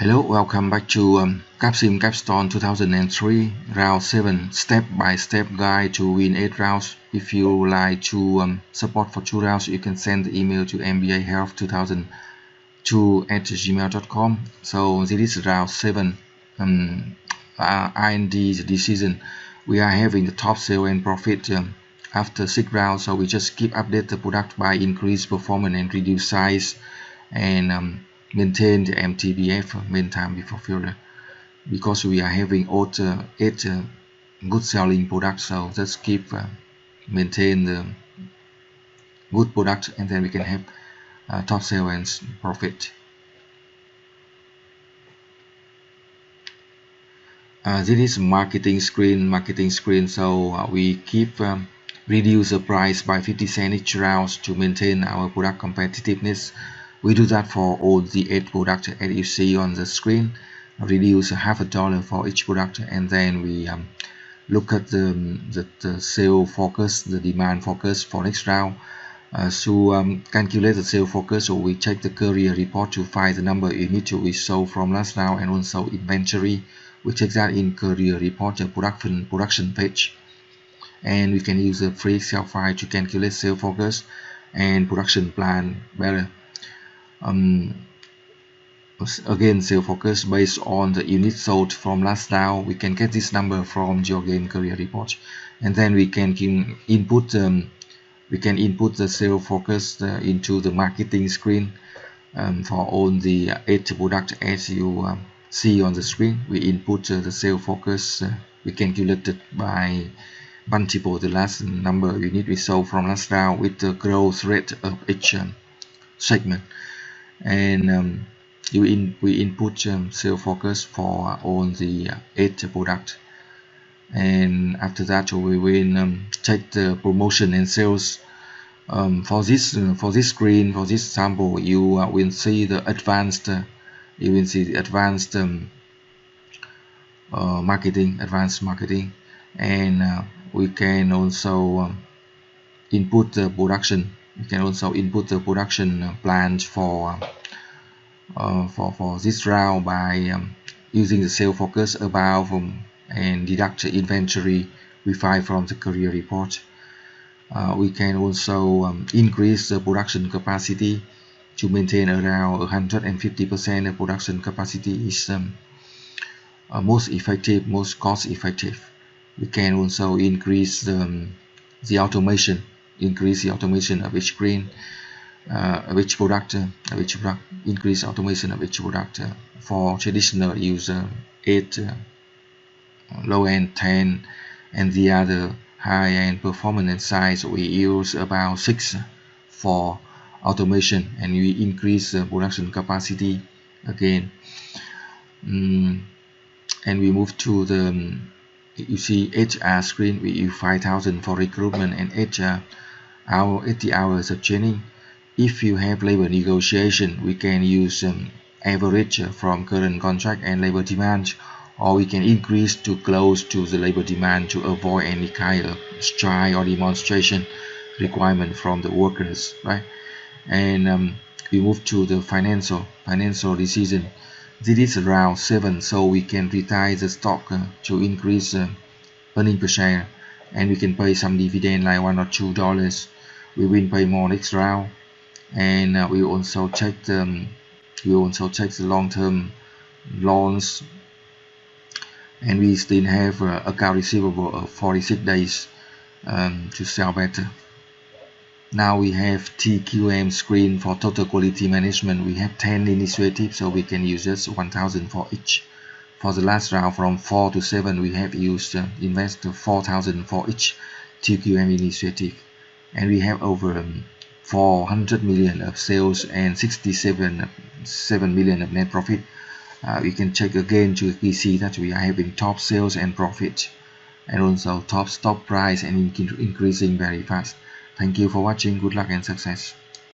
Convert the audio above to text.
Hello, welcome back to Capsim Capstone 2003 Round 7 Step-by-Step Guide to Win 8 Rounds. If you would like to support for 2 rounds, you can send the email to mbahealth2002@gmail.com. So this is round 7 IND decision. We are having the top sale and profit after 6 rounds, so we just keep update the product by increase performance and reduce size and maintain the MTBF, main time before failure, because we are having 8 good selling products. So just keep maintain the good product, and then we can have top sale and profit. This is marketing screen. So we keep reduce the price by 50 cents each round to maintain our product competitiveness. We do that for all the 8 products as you see on the screen. Reduce $0.50 for each product, and then we look at the sale focus, the demand focus for next round. To calculate the sale focus, so we check the career report to find the number of units we sold from last round, and also inventory. We check that in career report, the production page, and we can use the free Excel file to calculate sale focus and production plan better. Again, sale focus based on the units sold from last round. We can get this number from your game career report, and then we can input the sale focus into the marketing screen for all the 8 products as you see on the screen. We input the sale focus. We calculate it by multiple the last number of units we sold from last round with the growth rate of each segment, and we input sale focus for all the 8 products, and after that we will check the promotion and sales. For this screen, for this sample, you will see the advanced marketing, and we can also input the production. We can also input the production plans for this round by using the sale focus above and deduct the inventory we find from the career report. We can also increase the production capacity to maintain around 150% of production capacity is most effective, most cost effective. We can also increase the automation, of each screen, of each product, increase automation of each product. For traditional user, 8, low end 10, and the other high-end performance size we use about 6 for automation, and we increase the production capacity again. And we move to the you see HR screen. We use 5,000 for recruitment and 80 hours of training. If you have labor negotiation, we can use average from current contract and labor demand, or we can increase to close to the labor demand to avoid any kind of strike or demonstration requirement from the workers, right? And we move to the financial decision. This is round 7, so we can retire the stock to increase earning per share, and we can pay some dividend like $1 or $2. We will pay more next round, and we also check the long-term loans, and we still have account receivable of 46 days to sell better. Now we have TQM screen for total quality management. We have 10 initiatives, so we can use just 1,000 for each. For the last round from 4 to 7, we have used invest 4,000 for each TQM initiative, and we have over 400 million of sales and 7 million of net profit. We can check again to see that we are having top sales and profit, and also top stock price and increasing very fast. Thank you for watching. Good luck and success.